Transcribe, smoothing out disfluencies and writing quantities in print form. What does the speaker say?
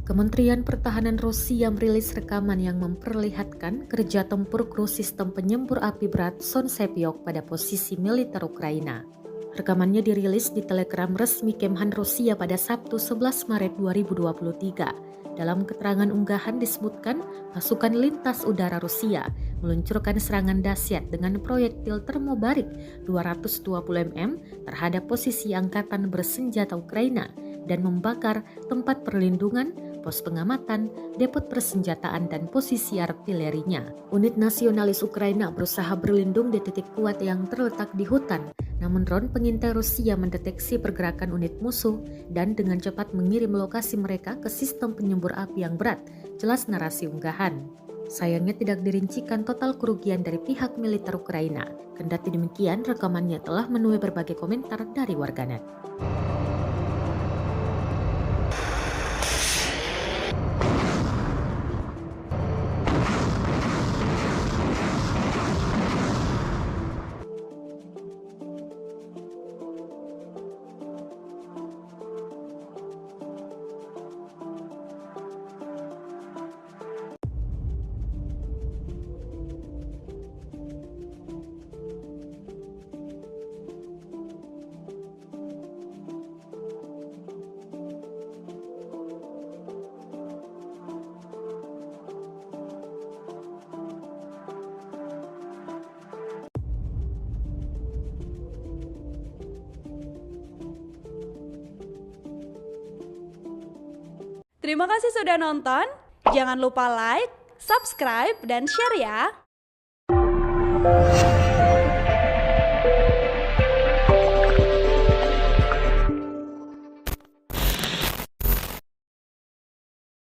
Kementerian Pertahanan Rusia merilis rekaman yang memperlihatkan kerja tempur kru sistem penyembur api berat Son Sepyok pada posisi militer Ukraina. Rekamannya dirilis di Telegram resmi Kemhan Rusia pada Sabtu 11 Maret 2023. Dalam keterangan unggahan disebutkan pasukan lintas udara Rusia meluncurkan serangan dahsyat dengan proyektil termobarik 220 mm terhadap posisi angkatan bersenjata Ukraina dan membakar tempat perlindungan, pos pengamatan, depot persenjataan, dan posisi artilerinya. Unit nasionalis Ukraina berusaha berlindung di titik kuat yang terletak di hutan, namun drone pengintai Rusia mendeteksi pergerakan unit musuh dan dengan cepat mengirim lokasi mereka ke sistem penyembur api yang berat, jelas narasi unggahan. Sayangnya tidak dirincikan total kerugian dari pihak militer Ukraina. Kendati demikian, rekamannya telah menuai berbagai komentar dari warganet. Terima kasih sudah nonton. Jangan lupa like, subscribe, dan share ya.